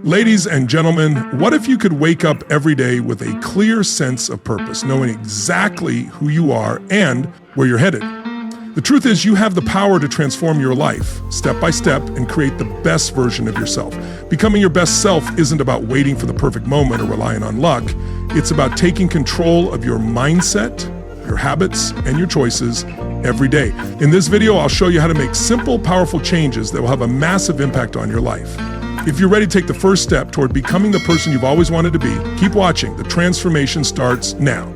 Ladies and gentlemen, what if you could wake up every day with a clear sense of purpose, knowing exactly who you are and where you're headed? The truth is, you have the power to transform your life step by step and create the best version of yourself. Becoming your best self isn't about waiting for the perfect moment or relying on luck. It's about taking control of your mindset, your habits, and your choices every day. In this video, I'll show you how to make simple, powerful changes that will have a massive impact on your life. If you're ready to take the first step toward becoming the person you've always wanted to be, keep watching. The transformation starts now.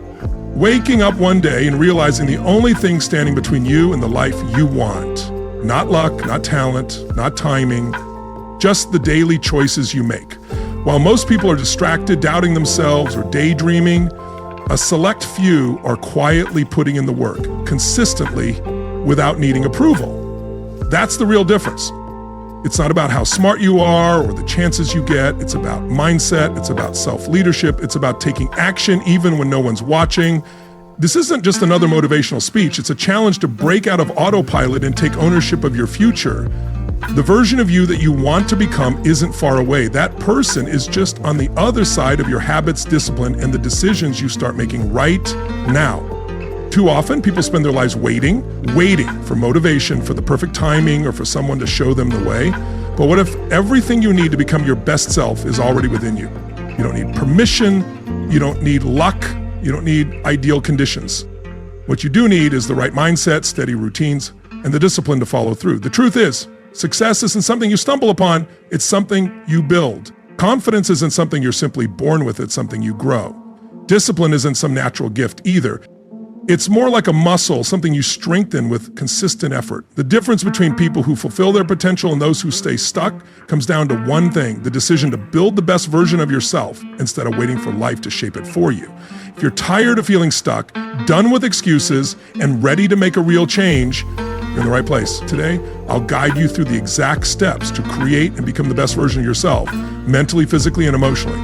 Waking up one day and realizing the only thing standing between you and the life you want. Not luck, not talent, not timing, just the daily choices you make. While most people are distracted, doubting themselves, or daydreaming, a select few are quietly putting in the work, consistently, without needing approval. That's the real difference. It's not about how smart you are or the chances you get. It's about mindset. It's about self-leadership. It's about taking action even when no one's watching. This isn't just another motivational speech. It's a challenge to break out of autopilot and take ownership of your future. The version of you that you want to become isn't far away. That person is just on the other side of your habits, discipline, and the decisions you start making right now. Too often, people spend their lives waiting for motivation, for the perfect timing, or for someone to show them the way. But what if everything you need to become your best self is already within you? You don't need permission, you don't need luck, you don't need ideal conditions. What you do need is the right mindset, steady routines, and the discipline to follow through. The truth is, success isn't something you stumble upon, it's something you build. Confidence isn't something you're simply born with, it's something you grow. Discipline isn't some natural gift either. It's more like a muscle, something you strengthen with consistent effort. The difference between people who fulfill their potential and those who stay stuck comes down to one thing: the decision to build the best version of yourself instead of waiting for life to shape it for you. If you're tired of feeling stuck, done with excuses, and ready to make a real change, you're in the right place. Today, I'll guide you through the exact steps to create and become the best version of yourself, mentally, physically, and emotionally.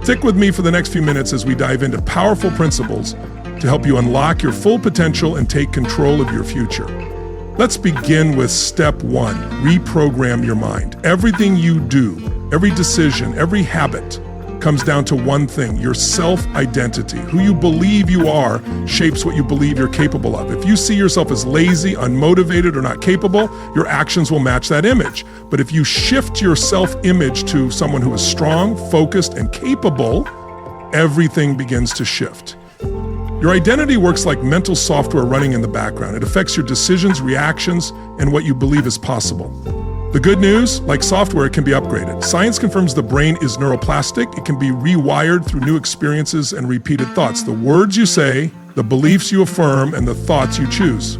Stick with me for the next few minutes as we dive into powerful principles to help you unlock your full potential and take control of your future. Let's begin with step one: reprogram your mind. Everything you do, every decision, every habit comes down to one thing: your self-identity. Who you believe you are shapes what you believe you're capable of. If you see yourself as lazy, unmotivated, or not capable, your actions will match that image. But if you shift your self-image to someone who is strong, focused, and capable, everything begins to shift. Your identity works like mental software running in the background. It affects your decisions, reactions, and what you believe is possible. The good news, like software, it can be upgraded. Science confirms the brain is neuroplastic. It can be rewired through new experiences and repeated thoughts. The words you say, the beliefs you affirm, and the thoughts you choose.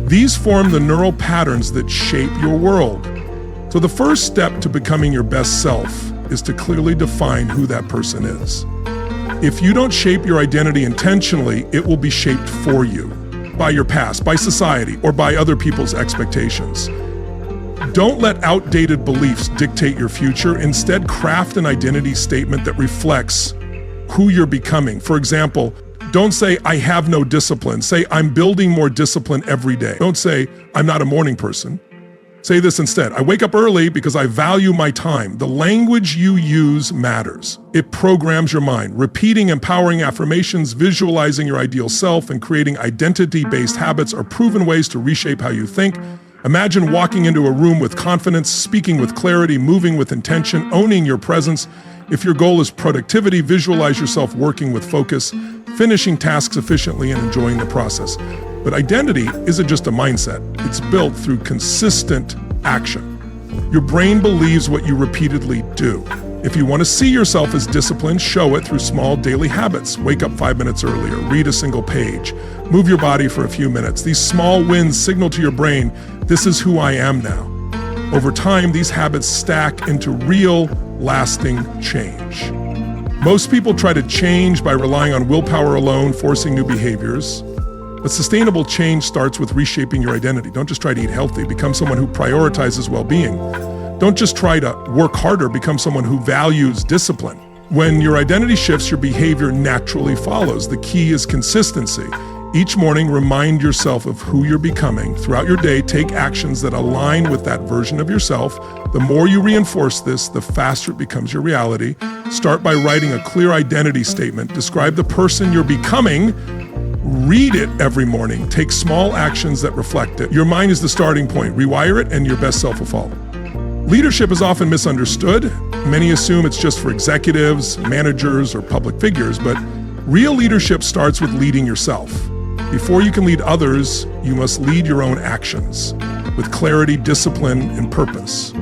These form the neural patterns that shape your world. So the first step to becoming your best self is to clearly define who that person is. If you don't shape your identity intentionally, it will be shaped for you by your past, by society, or by other people's expectations. Don't let outdated beliefs dictate your future. Instead, craft an identity statement that reflects who you're becoming. For example, don't say, "I have no discipline." Say, "I'm building more discipline every day." Don't say, "I'm not a morning person." Say this instead: "I wake up early because I value my time." The language you use matters. It programs your mind. Repeating empowering affirmations, visualizing your ideal self, and creating identity-based habits are proven ways to reshape how you think. Imagine walking into a room with confidence, speaking with clarity, moving with intention, owning your presence. If your goal is productivity, visualize yourself working with focus, finishing tasks efficiently, and enjoying the process. But identity isn't just a mindset. It's built through consistent action. Your brain believes what you repeatedly do. If you want to see yourself as disciplined, show it through small daily habits. Wake up 5 minutes earlier, read a single page, move your body for a few minutes. These small wins signal to your brain, "This is who I am now." Over time, these habits stack into real, lasting change. Most people try to change by relying on willpower alone, forcing new behaviors. But sustainable change starts with reshaping your identity. Don't just try to eat healthy. Become someone who prioritizes well-being. Don't just try to work harder. Become someone who values discipline. When your identity shifts, your behavior naturally follows. The key is consistency. Each morning, remind yourself of who you're becoming. Throughout your day, take actions that align with that version of yourself. The more you reinforce this, the faster it becomes your reality. Start by writing a clear identity statement. Describe the person you're becoming. Read it every morning. Take small actions that reflect it. Your mind is the starting point. Rewire it, and your best self will follow. Leadership is often misunderstood. Many assume it's just for executives, managers, or public figures, but real leadership starts with leading yourself. Before you can lead others, you must lead your own actions with clarity, discipline, and purpose.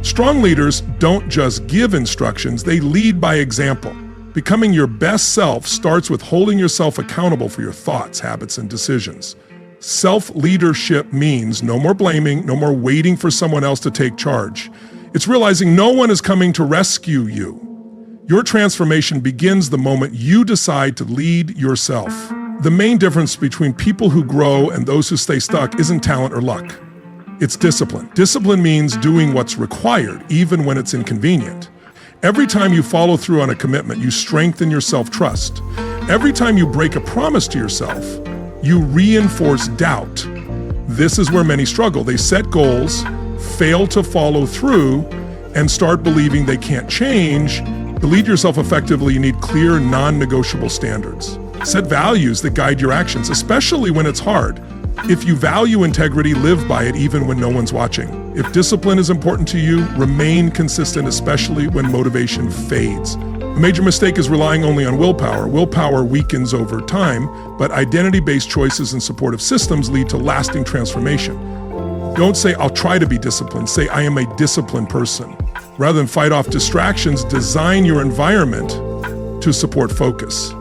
Strong leaders don't just give instructions, they lead by example. Becoming your best self starts with holding yourself accountable for your thoughts, habits, and decisions. Self-leadership means no more blaming, no more waiting for someone else to take charge. It's realizing no one is coming to rescue you. Your transformation begins the moment you decide to lead yourself. The main difference between people who grow and those who stay stuck isn't talent or luck. It's discipline. Discipline means doing what's required, even when it's inconvenient. Every time you follow through on a commitment, you strengthen your self-trust. Every time you break a promise to yourself, you reinforce doubt. This is where many struggle. They set goals, fail to follow through, and start believing they can't change. To lead yourself effectively, you need clear, non-negotiable standards. Set values that guide your actions, especially when it's hard. If you value integrity, live by it even when no one's watching. If discipline is important to you, remain consistent, especially when motivation fades. A major mistake is relying only on willpower. Willpower weakens over time, but identity-based choices and supportive systems lead to lasting transformation. Don't say, "I'll try to be disciplined." Say, "I am a disciplined person." Rather than fight off distractions, design your environment to support focus.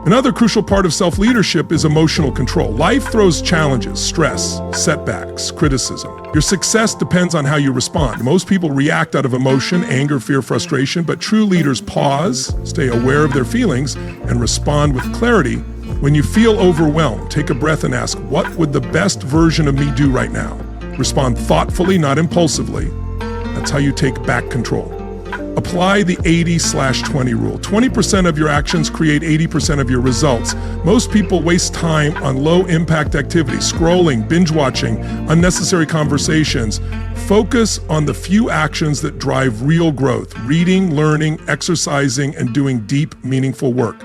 Another crucial part of self-leadership is emotional control. Life throws challenges, stress, setbacks, criticism. Your success depends on how you respond. Most people react out of emotion, anger, fear, frustration, but true leaders pause, stay aware of their feelings, and respond with clarity. When you feel overwhelmed, take a breath and ask, what would the best version of me do right now? Respond thoughtfully, not impulsively. That's how you take back control. Apply the 80/20 rule. 20% of your actions create 80% of your results. Most people waste time on low-impact activities, scrolling, binge-watching, unnecessary conversations. Focus on the few actions that drive real growth: reading, learning, exercising, and doing deep, meaningful work.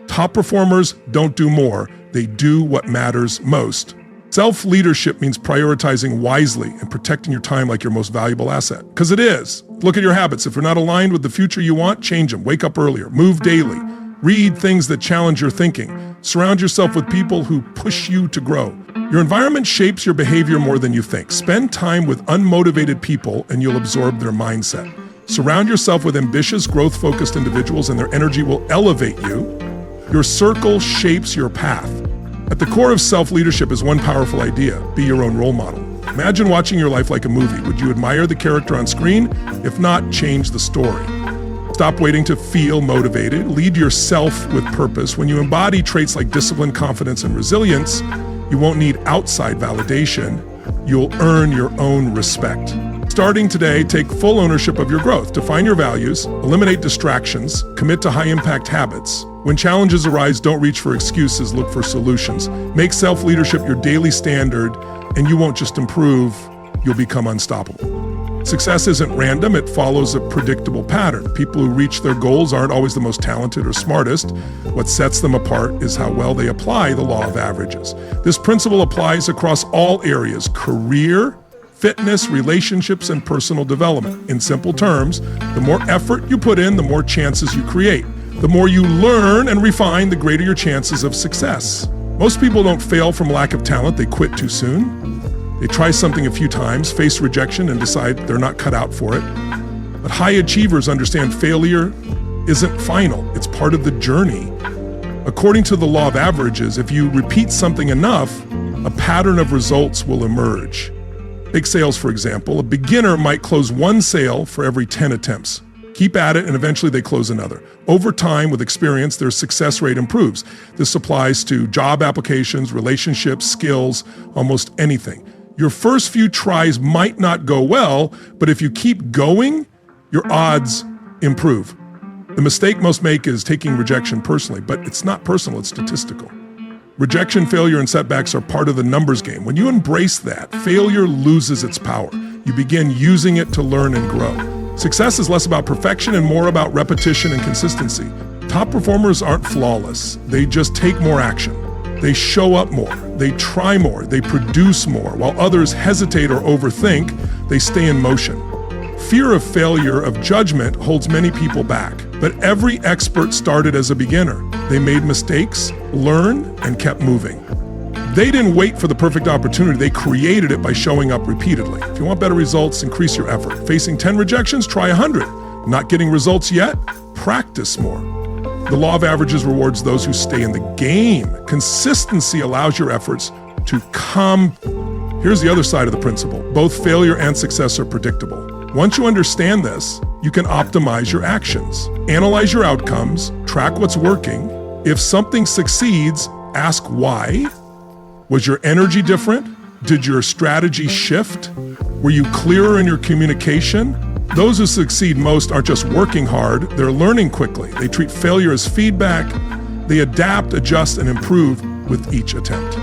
Top performers don't do more. They do what matters most. Self-leadership means prioritizing wisely and protecting your time like your most valuable asset. Because it is. Look at your habits. If you're not aligned with the future you want, change them. Wake up earlier. Move daily. Read things that challenge your thinking. Surround yourself with people who push you to grow. Your environment shapes your behavior more than you think. Spend time with unmotivated people and you'll absorb their mindset. Surround yourself with ambitious, growth-focused individuals and their energy will elevate you. Your circle shapes your path. At the core of self-leadership is one powerful idea: be your own role model. Imagine watching your life like a movie. Would you admire the character on screen? If not, change the story. Stop waiting to feel motivated. Lead yourself with purpose. When you embody traits like discipline, confidence, and resilience, you won't need outside validation. You'll earn your own respect. Starting today, take full ownership of your growth. Define your values, eliminate distractions, commit to high-impact habits. When challenges arise, don't reach for excuses, look for solutions. Make self-leadership your daily standard, and you won't just improve, you'll become unstoppable. Success isn't random, it follows a predictable pattern. People who reach their goals aren't always the most talented or smartest. What sets them apart is how well they apply the law of averages. This principle applies across all areas: career, fitness, relationships, and personal development. In simple terms, the more effort you put in, the more chances you create. The more you learn and refine, the greater your chances of success. Most people don't fail from lack of talent, they quit too soon. They try something a few times, face rejection, and decide they're not cut out for it. But high achievers understand failure isn't final, it's part of the journey. According to the law of averages, if you repeat something enough, a pattern of results will emerge. Take sales, for example. A beginner might close one sale for every 10 attempts. Keep at it, and eventually they close another. Over time, with experience, their success rate improves. This applies to job applications, relationships, skills, almost anything. Your first few tries might not go well, but if you keep going, your odds improve. The mistake most make is taking rejection personally, but it's not personal, it's statistical. Rejection, failure, and setbacks are part of the numbers game. When you embrace that, failure loses its power. You begin using it to learn and grow. Success is less about perfection and more about repetition and consistency. Top performers aren't flawless. They just take more action. They show up more. They try more. They produce more. While others hesitate or overthink, they stay in motion. Fear of failure, of judgment, holds many people back. But every expert started as a beginner. They made mistakes, learned, and kept moving. They didn't wait for the perfect opportunity. They created it by showing up repeatedly. If you want better results, increase your effort. Facing 10 rejections, try 100. Not getting results yet? Practice more. The law of averages rewards those who stay in the game. Consistency allows your efforts to Here's the other side of the principle. Both failure and success are predictable. Once you understand this, you can optimize your actions. Analyze your outcomes, track what's working. If something succeeds, ask why. Was your energy different? Did your strategy shift? Were you clearer in your communication? Those who succeed most aren't just working hard, they're learning quickly. They treat failure as feedback. They adapt, adjust, and improve with each attempt.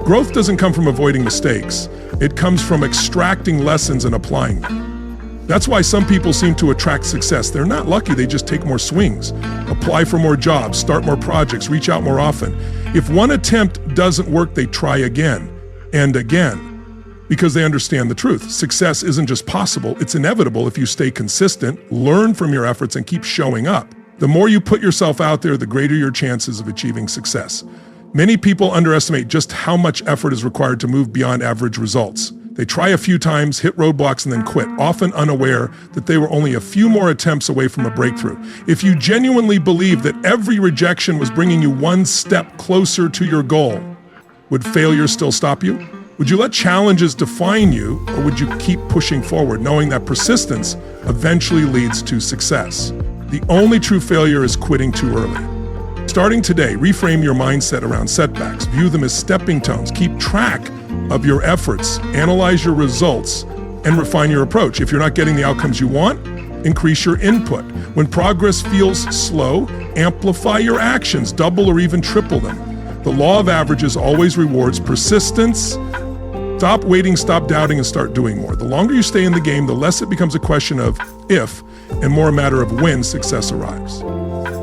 Growth doesn't come from avoiding mistakes. It comes from extracting lessons and applying them. That's why some people seem to attract success. They're not lucky, they just take more swings, apply for more jobs, start more projects, reach out more often. If one attempt doesn't work, they try again and again because they understand the truth. Success isn't just possible, it's inevitable if you stay consistent, learn from your efforts, and keep showing up. The more you put yourself out there, the greater your chances of achieving success. Many people underestimate just how much effort is required to move beyond average results. They try a few times, hit roadblocks, and then quit, often unaware that they were only a few more attempts away from a breakthrough. If you genuinely believe that every rejection was bringing you one step closer to your goal, would failure still stop you? Would you let challenges define you, or would you keep pushing forward, knowing that persistence eventually leads to success? The only true failure is quitting too early. Starting today, reframe your mindset around setbacks. View them as stepping stones. Keep track of your efforts, analyze your results, and refine your approach. If you're not getting the outcomes you want, increase your input. When progress feels slow, amplify your actions, double or even triple them. The law of averages always rewards persistence. Stop waiting, stop doubting, and start doing more. The longer you stay in the game, the less it becomes a question of if and more a matter of when success arrives.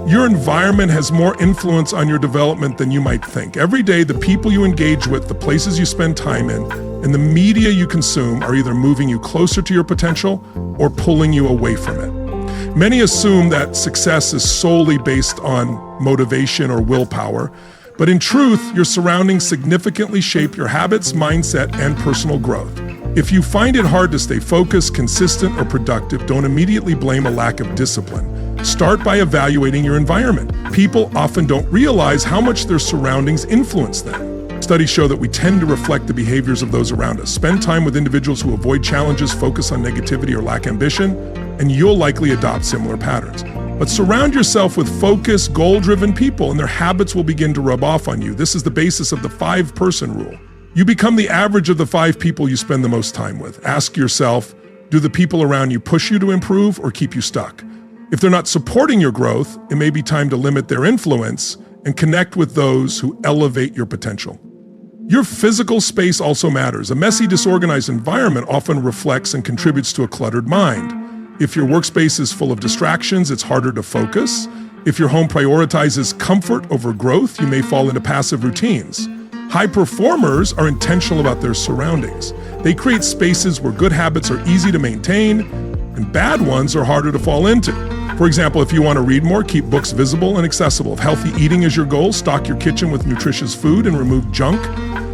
Your environment has more influence on your development than you might think. Every day, the people you engage with, the places you spend time in, and the media you consume are either moving you closer to your potential or pulling you away from it. Many assume that success is solely based on motivation or willpower, but in truth, your surroundings significantly shape your habits, mindset, and personal growth. If you find it hard to stay focused, consistent, or productive, don't immediately blame a lack of discipline. Start by evaluating your environment. People often don't realize how much their surroundings influence them. Studies show that we tend to reflect the behaviors of those around us. Spend time with individuals who avoid challenges, focus on negativity, or lack ambition, and you'll likely adopt similar patterns. But surround yourself with focused, goal-driven people, and their habits will begin to rub off on you. This is the basis of the 5-person rule. You become the average of the 5 people you spend the most time with. Ask yourself, do the people around you push you to improve or keep you stuck? If they're not supporting your growth, it may be time to limit their influence and connect with those who elevate your potential. Your physical space also matters. A messy, disorganized environment often reflects and contributes to a cluttered mind. If your workspace is full of distractions, it's harder to focus. If your home prioritizes comfort over growth, you may fall into passive routines. High performers are intentional about their surroundings. They create spaces where good habits are easy to maintain and bad ones are harder to fall into. For example, if you want to read more, keep books visible and accessible. If healthy eating is your goal, stock your kitchen with nutritious food and remove junk.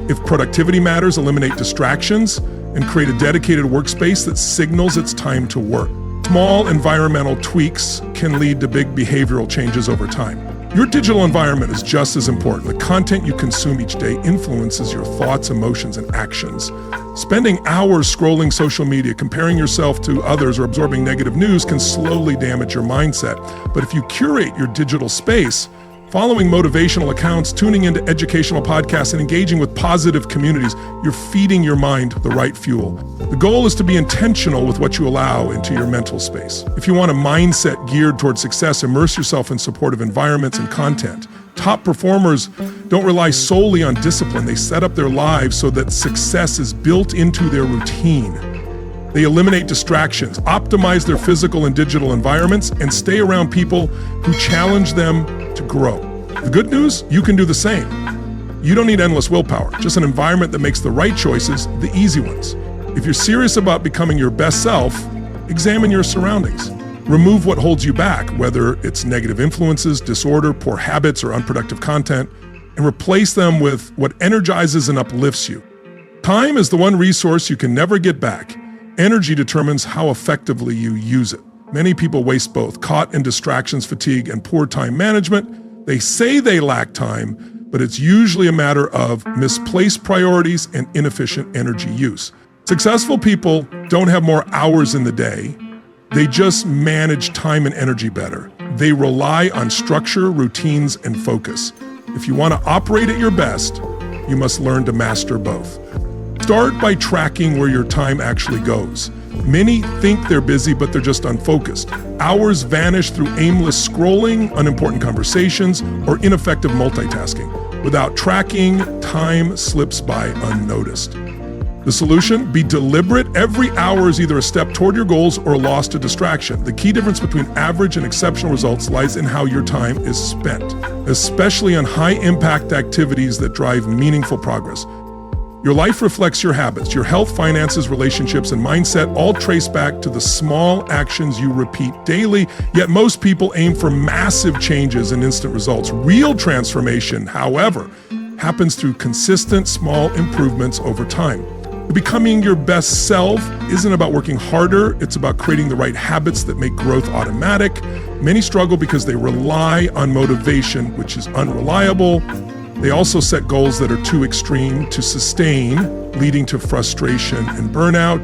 If productivity matters, eliminate distractions and create a dedicated workspace that signals it's time to work. Small environmental tweaks can lead to big behavioral changes over time. Your digital environment is just as important. The content you consume each day influences your thoughts, emotions, and actions. Spending hours scrolling social media, comparing yourself to others, or absorbing negative news can slowly damage your mindset. But if you curate your digital space, following motivational accounts, tuning into educational podcasts, and engaging with positive communities, you're feeding your mind the right fuel. The goal is to be intentional with what you allow into your mental space. If you want a mindset geared towards success, immerse yourself in supportive environments and content. Top performers don't rely solely on discipline. They set up their lives so that success is built into their routine. They eliminate distractions, optimize their physical and digital environments, and stay around people who challenge them to grow. The good news, you can do the same. You don't need endless willpower, just an environment that makes the right choices, the easy ones. If you're serious about becoming your best self, examine your surroundings. Remove what holds you back, whether it's negative influences, disorder, poor habits, or unproductive content, and replace them with what energizes and uplifts you. Time is the one resource you can never get back. Energy determines how effectively you use it. Many people waste both, caught in distractions, fatigue, and poor time management. They say they lack time, but it's usually a matter of misplaced priorities and inefficient energy use. Successful people don't have more hours in the day. They just manage time and energy better. They rely on structure, routines, and focus. If you want to operate at your best, you must learn to master both. Start by tracking where your time actually goes. Many think they're busy, but they're just unfocused. Hours vanish through aimless scrolling, unimportant conversations, or ineffective multitasking. Without tracking, time slips by unnoticed. The solution? Be deliberate. Every hour is either a step toward your goals or a loss to distraction. The key difference between average and exceptional results lies in how your time is spent, especially on high-impact activities that drive meaningful progress. Your life reflects your habits. Your health, finances, relationships, and mindset all trace back to the small actions you repeat daily, yet most people aim for massive changes and instant results. Real transformation, however, happens through consistent small improvements over time. Becoming your best self isn't about working harder, it's about creating the right habits that make growth automatic. Many struggle because they rely on motivation, which is unreliable. They also set goals that are too extreme to sustain, leading to frustration and burnout.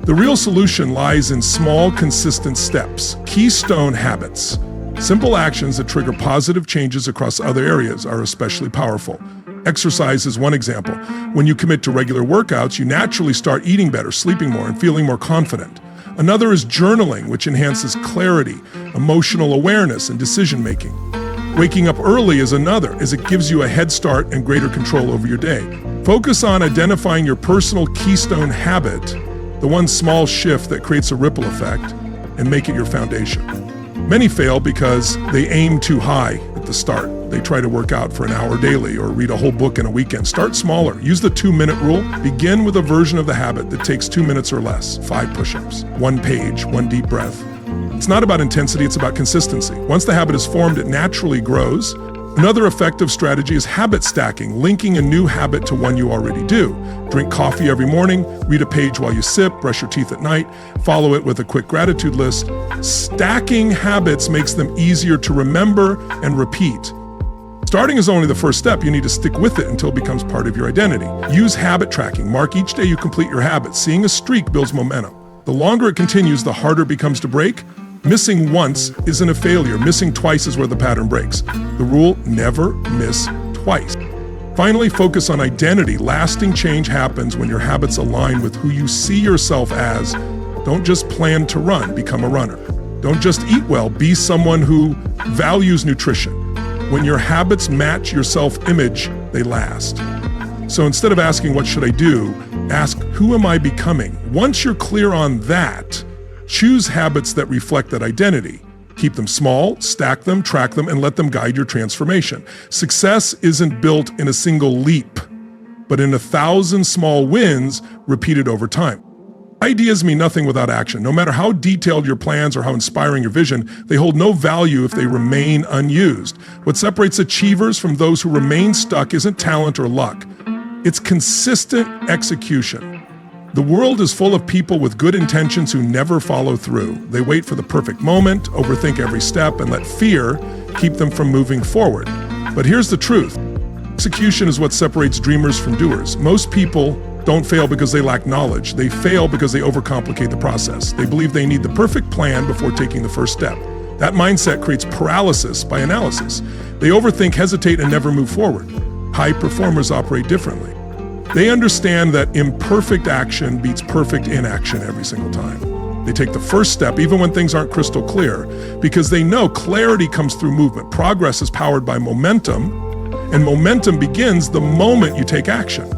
The real solution lies in small, consistent steps, keystone habits. Simple actions that trigger positive changes across other areas are especially powerful. Exercise is one example. When you commit to regular workouts, you naturally start eating better, sleeping more, and feeling more confident. Another is journaling, which enhances clarity, emotional awareness, and decision-making. Waking up early is another, as it gives you a head start and greater control over your day. Focus on identifying your personal keystone habit, the one small shift that creates a ripple effect, and make it your foundation. Many fail because they aim too high at the start. They try to work out for an hour daily or read a whole book in a weekend. Start smaller. Use the 2-minute rule. Begin with a version of the habit that takes 2 minutes or less. 5 push-ups, 1 page, 1 deep breath. It's not about intensity, it's about consistency. Once the habit is formed, it naturally grows. Another effective strategy is habit stacking, linking a new habit to one you already do. Drink coffee every morning, read a page while you sip, brush your teeth at night, follow it with a quick gratitude list. Stacking habits makes them easier to remember and repeat. Starting is only the first step. You need to stick with it until it becomes part of your identity. Use habit tracking. Mark each day you complete your habit. Seeing a streak builds momentum. The longer it continues, the harder it becomes to break. Missing once isn't a failure. Missing twice is where the pattern breaks. The rule: never miss twice. Finally, focus on identity. Lasting change happens when your habits align with who you see yourself as. Don't just plan to run, become a runner. Don't just eat well, be someone who values nutrition. When your habits match your self-image, they last. So instead of asking, what should I do? Ask, who am I becoming? Once you're clear on that, choose habits that reflect that identity. Keep them small, stack them, track them, and let them guide your transformation. Success isn't built in a single leap, but in 1,000 small wins repeated over time. Ideas mean nothing without action. No matter how detailed your plans or how inspiring your vision, they hold no value if they remain unused. What separates achievers from those who remain stuck isn't talent or luck. It's consistent execution. The world is full of people with good intentions who never follow through. They wait for the perfect moment, overthink every step, and let fear keep them from moving forward. But here's the truth. Execution is what separates dreamers from doers. Most people don't fail because they lack knowledge. They fail because they overcomplicate the process. They believe they need the perfect plan before taking the first step. That mindset creates paralysis by analysis. They overthink, hesitate, and never move forward. High performers operate differently. They understand that imperfect action beats perfect inaction every single time. They take the first step even when things aren't crystal clear, because they know clarity comes through movement. Progress is powered by momentum, and momentum begins the moment you take action.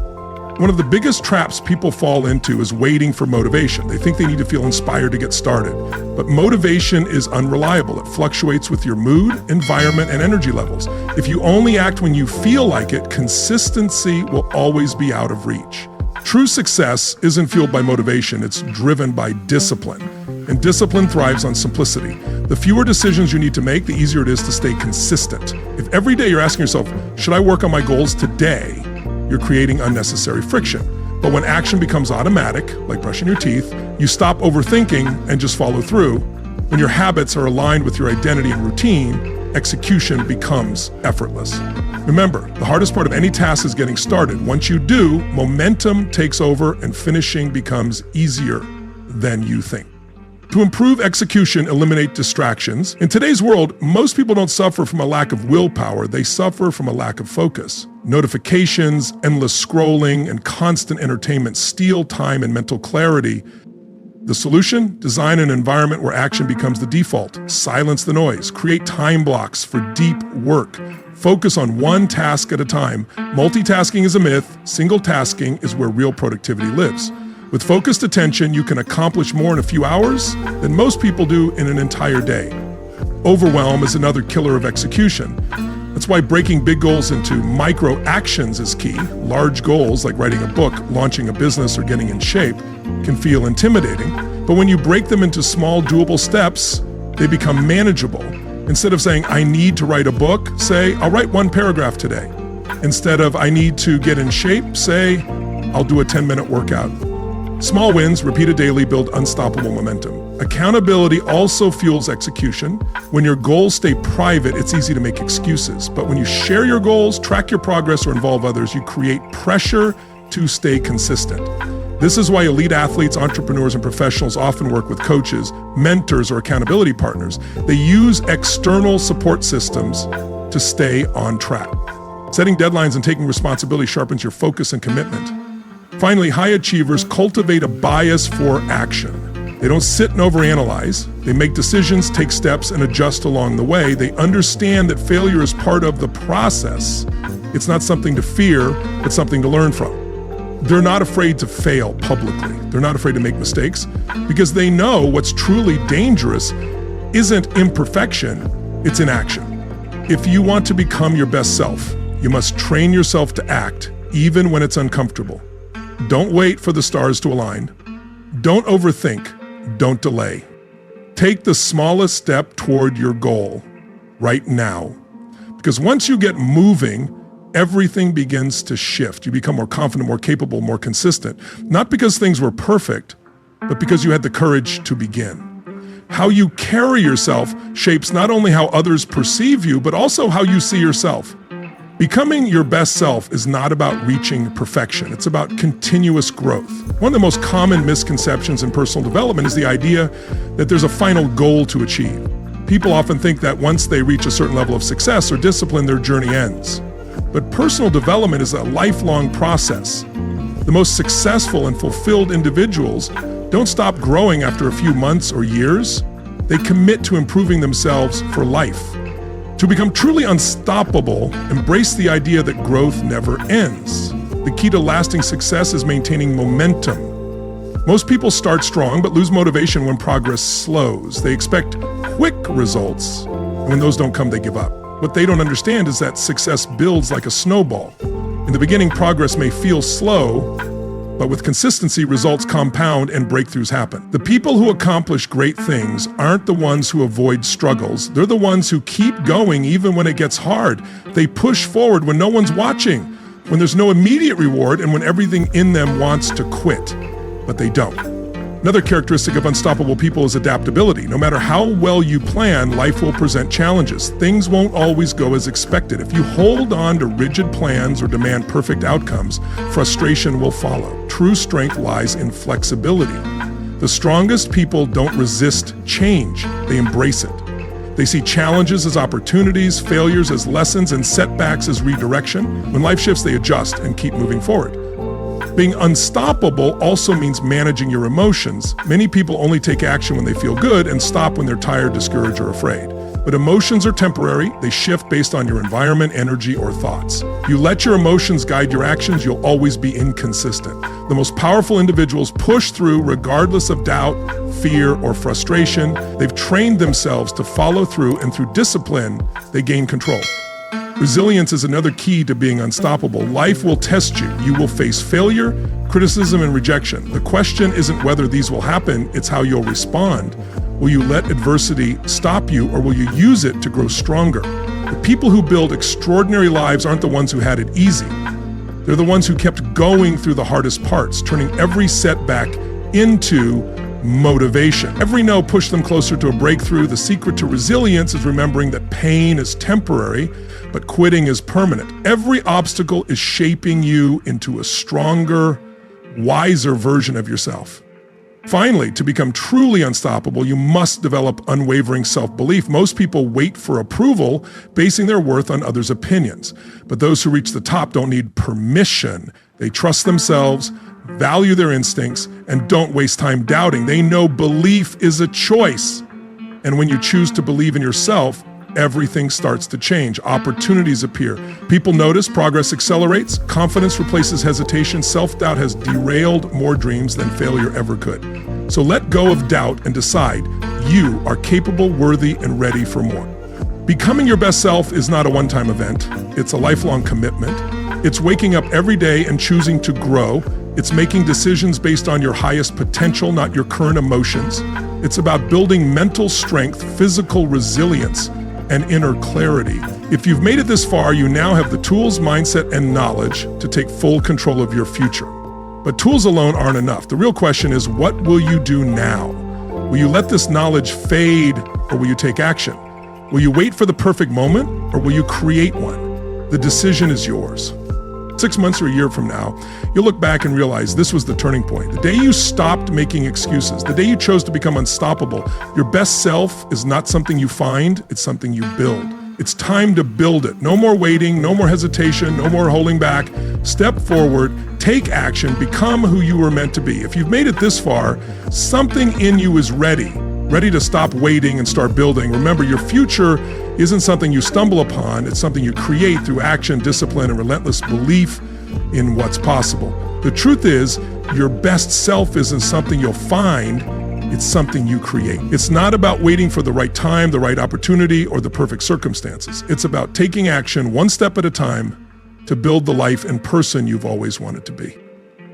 One of the biggest traps people fall into is waiting for motivation. They think they need to feel inspired to get started. But motivation is unreliable. It fluctuates with your mood, environment, and energy levels. If you only act when you feel like it, consistency will always be out of reach. True success isn't fueled by motivation, it's driven by discipline. And discipline thrives on simplicity. The fewer decisions you need to make, the easier it is to stay consistent. If every day you're asking yourself, should I work on my goals today? You're creating unnecessary friction. But when action becomes automatic, like brushing your teeth, you stop overthinking and just follow through. When your habits are aligned with your identity and routine, execution becomes effortless. Remember, the hardest part of any task is getting started. Once you do, momentum takes over and finishing becomes easier than you think. To improve execution, eliminate distractions. In today's world, most people don't suffer from a lack of willpower, they suffer from a lack of focus. Notifications, endless scrolling, and constant entertainment steal time and mental clarity. The solution? Design an environment where action becomes the default. Silence the noise. Create time blocks for deep work. Focus on one task at a time. Multitasking is a myth. Single tasking is where real productivity lives. With focused attention, you can accomplish more in a few hours than most people do in an entire day. Overwhelm is another killer of execution. That's why breaking big goals into micro actions is key. Large goals, like writing a book, launching a business, or getting in shape, can feel intimidating. But when you break them into small, doable steps, they become manageable. Instead of saying, I need to write a book, say, I'll write one paragraph today. Instead of, I need to get in shape, say, I'll do a 10-minute workout. Small wins, repeated daily, build unstoppable momentum. Accountability also fuels execution. When your goals stay private, it's easy to make excuses. But when you share your goals, track your progress, or involve others, you create pressure to stay consistent. This is why elite athletes, entrepreneurs, and professionals often work with coaches, mentors, or accountability partners. They use external support systems to stay on track. Setting deadlines and taking responsibility sharpens your focus and commitment. Finally, high achievers cultivate a bias for action. They don't sit and overanalyze. They make decisions, take steps, and adjust along the way. They understand that failure is part of the process. It's not something to fear, but something to learn from. They're not afraid to fail publicly. They're not afraid to make mistakes because they know what's truly dangerous isn't imperfection, it's inaction. If you want to become your best self, you must train yourself to act even when it's uncomfortable. Don't wait for the stars to align. Don't overthink. Don't delay. Take the smallest step toward your goal right now. Because once you get moving, everything begins to shift. You become more confident, more capable, more consistent. Not because things were perfect, but because you had the courage to begin. How you carry yourself shapes not only how others perceive you, but also how you see yourself. Becoming your best self is not about reaching perfection. It's about continuous growth. One of the most common misconceptions in personal development is the idea that there's a final goal to achieve. People often think that once they reach a certain level of success or discipline, their journey ends. But personal development is a lifelong process. The most successful and fulfilled individuals don't stop growing after a few months or years. They commit to improving themselves for life. To become truly unstoppable, embrace the idea that growth never ends. The key to lasting success is maintaining momentum. Most people start strong but lose motivation when progress slows. They expect quick results, and when those don't come, they give up. What they don't understand is that success builds like a snowball. In the beginning, progress may feel slow, but with consistency, results compound and breakthroughs happen. The people who accomplish great things aren't the ones who avoid struggles. They're the ones who keep going even when it gets hard. They push forward when no one's watching, when there's no immediate reward, and when everything in them wants to quit, but they don't. Another characteristic of unstoppable people is adaptability. No matter how well you plan, life will present challenges. Things won't always go as expected. If you hold on to rigid plans or demand perfect outcomes, frustration will follow. True strength lies in flexibility. The strongest people don't resist change, they embrace it. They see challenges as opportunities, failures as lessons, and setbacks as redirection. When life shifts, they adjust and keep moving forward. Being unstoppable also means managing your emotions. Many people only take action when they feel good and stop when they're tired, discouraged, or afraid. But emotions are temporary. They shift based on your environment, energy, or thoughts. If you let your emotions guide your actions, you'll always be inconsistent. The most powerful individuals push through regardless of doubt, fear, or frustration. They've trained themselves to follow through, and through discipline, they gain control. Resilience is another key to being unstoppable. Life will test you. You will face failure, criticism, and rejection. The question isn't whether these will happen, it's how you'll respond. Will you let adversity stop you, or will you use it to grow stronger? The people who build extraordinary lives aren't the ones who had it easy. They're the ones who kept going through the hardest parts, turning every setback into motivation. Every no pushed them closer to a breakthrough. The secret to resilience is remembering that pain is temporary, but quitting is permanent. Every obstacle is shaping you into a stronger, wiser version of yourself. Finally, to become truly unstoppable, you must develop unwavering self-belief. Most people wait for approval, basing their worth on others' opinions. But those who reach the top don't need permission. They trust themselves, value their instincts, and don't waste time doubting. They know belief is a choice. And when you choose to believe in yourself, everything starts to change. Opportunities appear. People notice, progress accelerates, confidence replaces hesitation, self-doubt has derailed more dreams than failure ever could. So let go of doubt and decide you are capable, worthy, and ready for more. Becoming your best self is not a one-time event. It's a lifelong commitment. It's waking up every day and choosing to grow. It's making decisions based on your highest potential, not your current emotions. It's about building mental strength, physical resilience, and inner clarity. If you've made it this far, you now have the tools, mindset, and knowledge to take full control of your future. But tools alone aren't enough. The real question is, what will you do now? Will you let this knowledge fade, or will you take action? Will you wait for the perfect moment, or will you create one? The decision is yours. 6 months or a year from now, you'll look back and realize this was the turning point. The day you stopped making excuses, the day you chose to become unstoppable. Your best self is not something you find, it's something you build. It's time to build it. No more waiting, no more hesitation, no more holding back. Step forward, take action, become who you were meant to be. If you've made it this far, something in you is ready to stop waiting and start building. Remember, your future isn't something you stumble upon, it's something you create through action, discipline, and relentless belief in what's possible. The truth is, your best self isn't something you'll find, it's something you create. It's not about waiting for the right time, the right opportunity, or the perfect circumstances. It's about taking action one step at a time to build the life and person you've always wanted to be.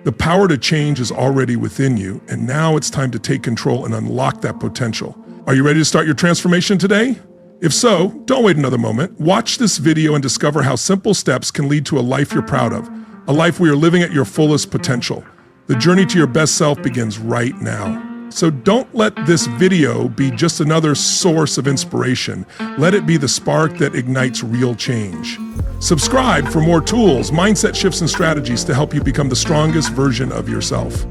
The power to change is already within you, and now it's time to take control and unlock that potential. Are you ready to start your transformation today? If so, don't wait another moment. Watch this video and discover how simple steps can lead to a life you're proud of, a life where you're living at your fullest potential. The journey to your best self begins right now. So don't let this video be just another source of inspiration. Let it be the spark that ignites real change. Subscribe for more tools, mindset shifts, and strategies to help you become the strongest version of yourself.